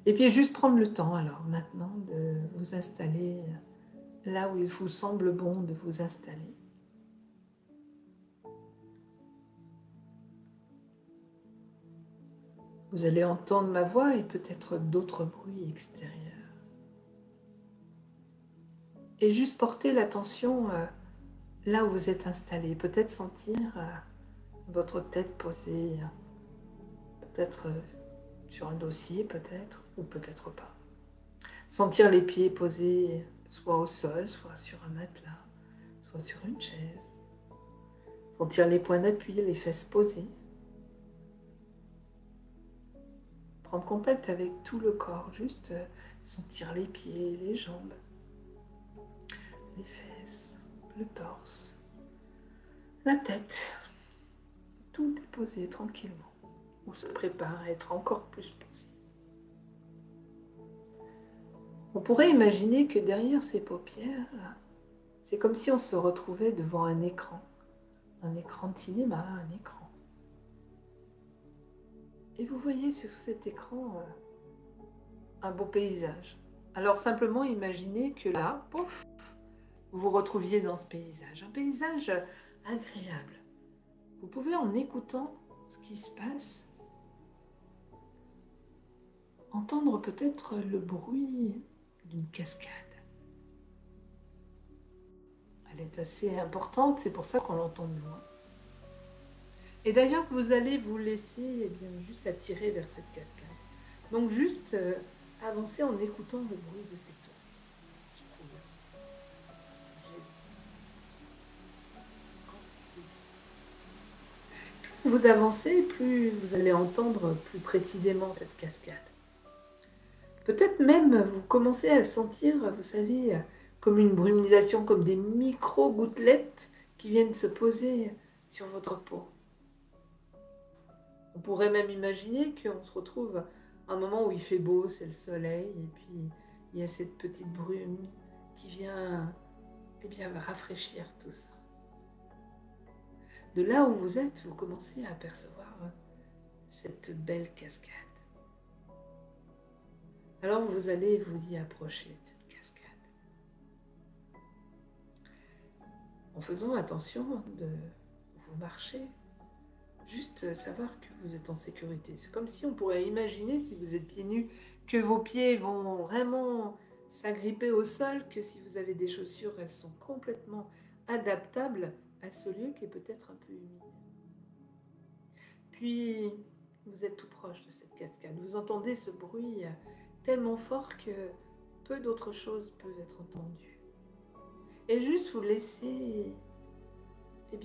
Et puis juste prendre le temps alors maintenant de vous installer là où il vous semble bon de vous installer. Vous allez entendre ma voix et peut-être d'autres bruits extérieurs. Et juste porter l'attention là où vous êtes installé. Peut-être sentir votre tête posée, peut-être sur un dossier, peut-être, ou peut-être pas. Sentir les pieds posés soit au sol, soit sur un matelas, soit sur une chaise. Sentir les points d'appui, les fesses posées. Prendre contact avec tout le corps, juste sentir les pieds, les jambes, les fesses, le torse, la tête. Tout est posé tranquillement. On se prépare à être encore plus posé. On pourrait imaginer que derrière ces paupières, c'est comme si on se retrouvait devant un écran de cinéma, un écran. Et vous voyez sur cet écran un beau paysage. Alors simplement imaginez que là, pouf, vous vous retrouviez dans ce paysage. Un paysage agréable. Vous pouvez, en écoutant ce qui se passe, entendre peut-être le bruit d'une cascade. Elle est assez importante, c'est pour ça qu'on l'entend de loin. Et d'ailleurs, vous allez vous laisser juste attirer vers cette cascade. Donc juste avancer en écoutant le bruit de cette eau. Plus vous avancez, plus vous allez entendre plus précisément cette cascade. Peut-être même vous commencez à sentir, vous savez, comme une brumisation, comme des micro-gouttelettes qui viennent se poser sur votre peau. On pourrait même imaginer qu'on se retrouve à un moment où il fait beau, c'est le soleil, et puis il y a cette petite brume qui vient rafraîchir tout ça. De là où vous êtes, vous commencez à apercevoir cette belle cascade. Alors vous allez vous y approcher de cette cascade. En faisant attention de vous marcher, juste savoir que vous êtes en sécurité. C'est comme si on pourrait imaginer, si vous êtes pieds nus, que vos pieds vont vraiment s'agripper au sol, que si vous avez des chaussures, elles sont complètement adaptables à ce lieu qui est peut-être un peu humide. Puis, vous êtes tout proche de cette cascade. Vous entendez ce bruit tellement fort que peu d'autres choses peuvent être entendues. Et juste vous laisser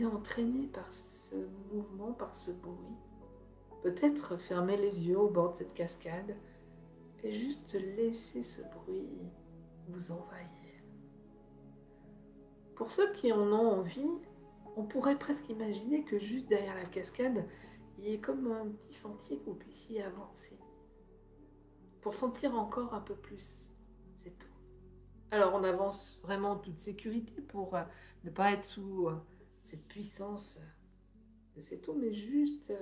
entraîner par ce mouvement, par ce bruit. Peut-être fermer les yeux au bord de cette cascade et juste laisser ce bruit vous envahir. Pour ceux qui en ont envie, on pourrait presque imaginer que juste derrière la cascade, il y ait comme un petit sentier que vous puissiez avancer pour sentir encore un peu plus cette eau. Alors on avance vraiment en toute sécurité pour ne pas être sous cette puissance de cette eau, mais juste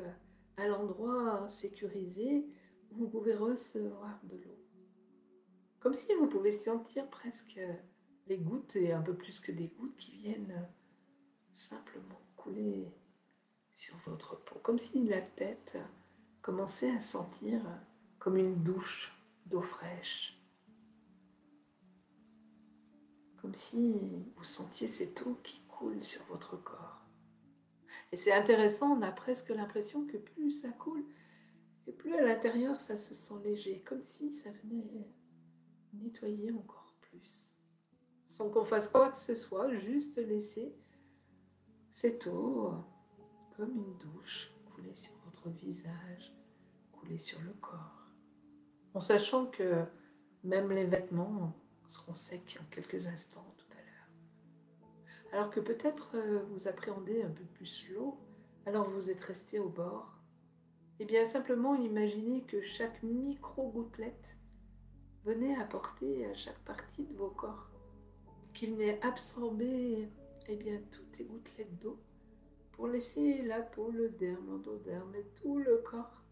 à l'endroit sécurisé où vous pouvez recevoir de l'eau. Comme si vous pouvez sentir presque les gouttes, et un peu plus que des gouttes, qui viennent simplement couler sur votre peau. Comme si la tête commençait à sentir comme une douche d'eau fraîche. Comme si vous sentiez cette eau qui coule sur votre corps. Et c'est intéressant, on a presque l'impression que plus ça coule, et plus à l'intérieur ça se sent léger, comme si ça venait nettoyer encore plus. Sans qu'on fasse quoi que ce soit, juste laisser cette eau comme une douche couler sur votre visage, couler sur le corps. En sachant que même les vêtements seront secs en quelques instants tout à l'heure. Alors que peut-être vous appréhendez un peu plus l'eau, alors vous êtes resté au bord. Et bien simplement imaginez que chaque micro-gouttelette venait apporter à chaque partie de vos corps, qu'il venait absorber toutes ces gouttelettes d'eau pour laisser la peau, le derme, l'endoderme et tout le corps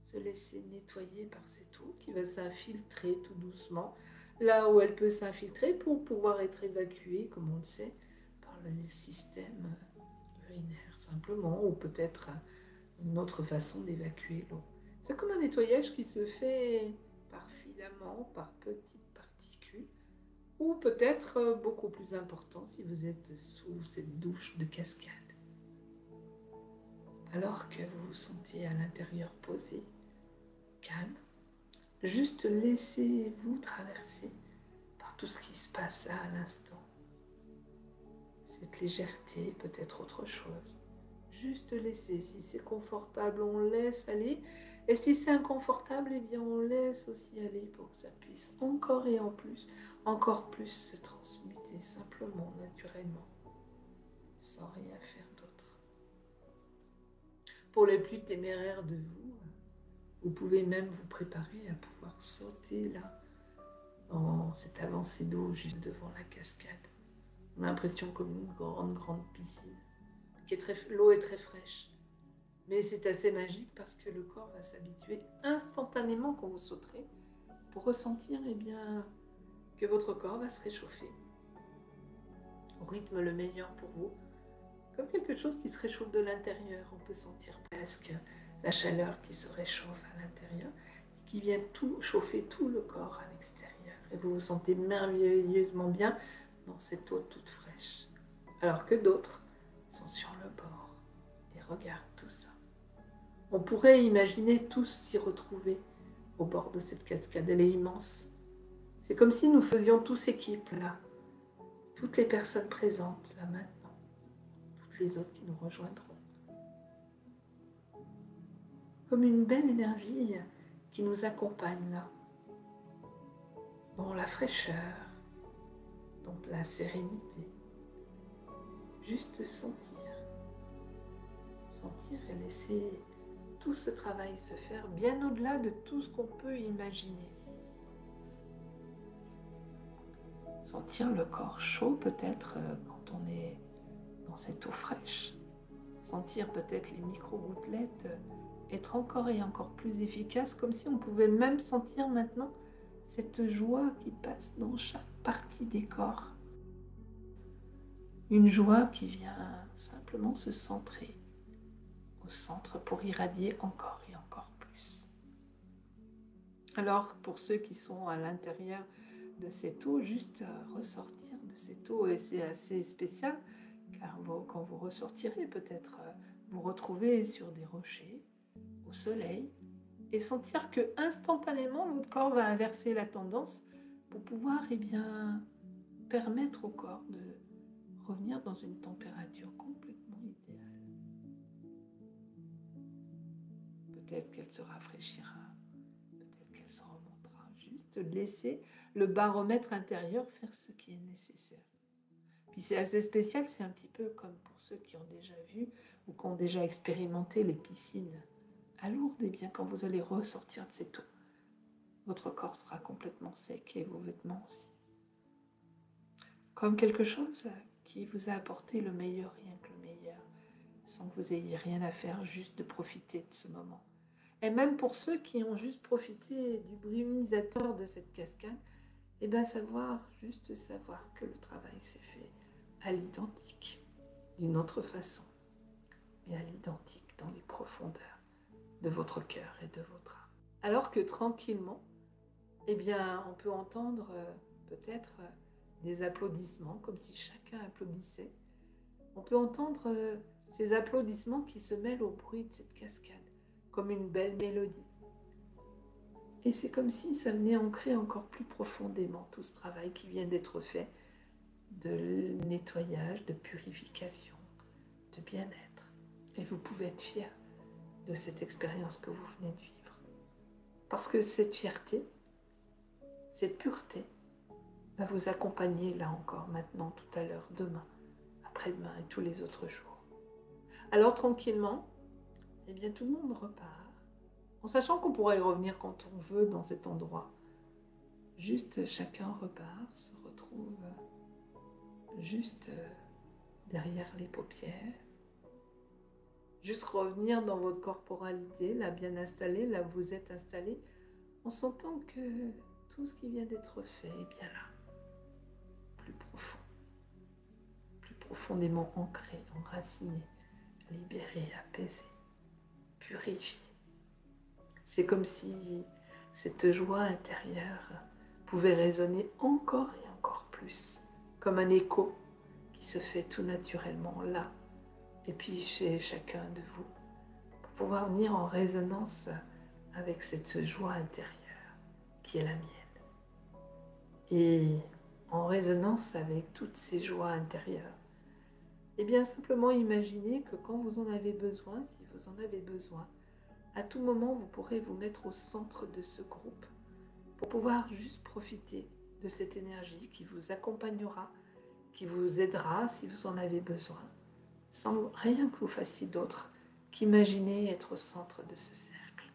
se laisser nettoyer par cette eau qui va s'infiltrer tout doucement, là où elle peut s'infiltrer pour pouvoir être évacuée, comme on le sait, par le système urinaire simplement, ou peut-être une autre façon d'évacuer l'eau. C'est comme un nettoyage qui se fait par filaments, par petites particules, ou peut-être beaucoup plus important si vous êtes sous cette douche de cascade. Alors que vous vous sentez à l'intérieur posé, calme, juste laissez-vous traverser par tout ce qui se passe là à l'instant. Cette légèreté, peut-être autre chose. Juste laisser. Si c'est confortable, on laisse aller. Et si c'est inconfortable, eh bien on laisse aussi aller pour que ça puisse encore et encore plus se transmuter simplement, naturellement, sans rien faire d'autre. Pour les plus téméraires de vous, vous pouvez même vous préparer à pouvoir sauter là, dans cette avancée d'eau juste devant la cascade. On a l'impression comme une grande piscine. L'eau est très fraîche. Mais c'est assez magique parce que le corps va s'habituer instantanément quand vous sauterez pour ressentir que votre corps va se réchauffer au rythme le meilleur pour vous. Comme quelque chose qui se réchauffe de l'intérieur. On peut sentir presque la chaleur qui se réchauffe à l'intérieur et qui vient chauffer tout le corps à l'extérieur. Et vous vous sentez merveilleusement bien dans cette eau toute fraîche. Alors que d'autres sont sur le bord et regardent tout ça. On pourrait imaginer tous s'y retrouver au bord de cette cascade. Elle est immense. C'est comme si nous faisions tous équipe là. Toutes les personnes présentes là maintenant. Toutes les autres qui nous rejoindront. Comme une belle énergie qui nous accompagne là. Dans la fraîcheur, dans la sérénité. Juste sentir et laisser tout ce travail se faire bien au-delà de tout ce qu'on peut imaginer. Sentir le corps chaud peut-être quand on est dans cette eau fraîche. Sentir peut-être les micro-gouttelettes être encore et encore plus efficaces, comme si on pouvait même sentir maintenant cette joie qui passe dans chaque partie des corps. Une joie qui vient simplement se centrer au centre pour irradier encore et encore plus. Alors, pour ceux qui sont à l'intérieur de cette eau, juste ressortir de cette eau, et c'est assez spécial, car quand vous ressortirez, peut-être vous retrouver sur des rochers, au soleil, et sentir que instantanément votre corps va inverser la tendance pour pouvoir permettre au corps de revenir dans une température complètement idéale. Peut-être qu'elle se rafraîchira, peut-être qu'elle se remontera. Juste laisser le baromètre intérieur faire ce qui est nécessaire. Puis c'est assez spécial, c'est un petit peu comme pour ceux qui ont déjà vu ou qui ont déjà expérimenté les piscines à Lourdes. Et bien quand vous allez ressortir de cette eau, votre corps sera complètement sec et vos vêtements aussi. Comme quelque chose qui vous a apporté le meilleur, rien que le meilleur, sans que vous ayez rien à faire, juste de profiter de ce moment. Et même pour ceux qui ont juste profité du brumisateur de cette cascade, juste savoir que le travail s'est fait à l'identique, d'une autre façon, mais à l'identique dans les profondeurs de votre cœur et de votre âme. Alors que tranquillement, on peut entendre peut-être des applaudissements, comme si chacun applaudissait. On peut entendre ces applaudissements qui se mêlent au bruit de cette cascade, comme une belle mélodie. Et c'est comme si ça venait ancrer encore plus profondément tout ce travail qui vient d'être fait, de nettoyage, de purification, de bien-être. Et vous pouvez être fiers de cette expérience que vous venez de vivre. Parce que cette fierté, cette pureté, va vous accompagner là encore, maintenant, tout à l'heure, demain, après-demain et tous les autres jours. Alors tranquillement, tout le monde repart, en sachant qu'on pourra y revenir quand on veut dans cet endroit. Juste chacun repart, se retrouve juste derrière les paupières, Juste revenir dans votre corporalité, là bien installée, là où vous êtes installé, en sentant que tout ce qui vient d'être fait est bien là, plus profond, plus profondément ancré, enraciné, libéré, apaisé, purifié. C'est comme si cette joie intérieure pouvait résonner encore et encore plus, comme un écho qui se fait tout naturellement là, et puis chez chacun de vous, pour pouvoir venir en résonance avec cette joie intérieure qui est la mienne. Et en résonance avec toutes ces joies intérieures, et bien simplement imaginez que quand vous en avez besoin, si vous en avez besoin, à tout moment vous pourrez vous mettre au centre de ce groupe pour pouvoir juste profiter de cette énergie qui vous accompagnera, qui vous aidera si vous en avez besoin, sans rien que vous fassiez d'autre qu'imaginer être au centre de ce cercle,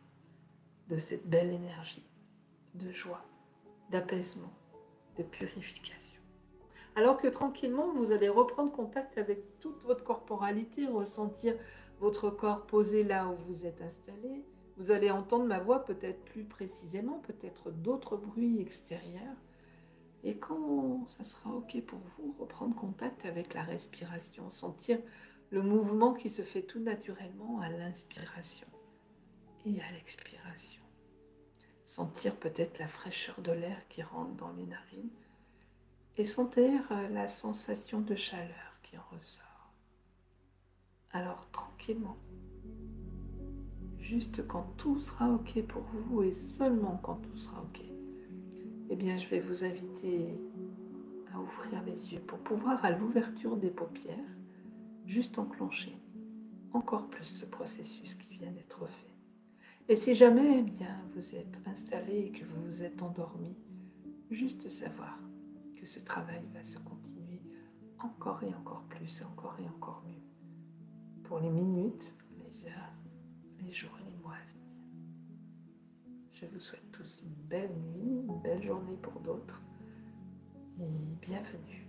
de cette belle énergie, de joie, d'apaisement, de purification. Alors que tranquillement, vous allez reprendre contact avec toute votre corporalité, ressentir votre corps posé là où vous êtes installé. Vous allez entendre ma voix peut-être plus précisément, peut-être d'autres bruits extérieurs. Et quand ça sera OK pour vous, reprendre contact avec la respiration, sentir le mouvement qui se fait tout naturellement à l'inspiration et à l'expiration. Sentir peut-être la fraîcheur de l'air qui rentre dans les narines et sentir la sensation de chaleur qui en ressort. Alors tranquillement, juste quand tout sera OK pour vous et seulement quand tout sera OK, eh bien je vais vous inviter à ouvrir les yeux pour pouvoir, à l'ouverture des paupières, juste enclencher encore plus ce processus qui vient d'être fait. Et si jamais eh bien, vous êtes installé et que vous vous êtes endormi, juste savoir que ce travail va se continuer encore et encore plus, encore et encore mieux, pour les minutes, les heures, les jours et les mois à venir. Je vous souhaite tous une belle nuit, une belle journée pour d'autres, et bienvenue.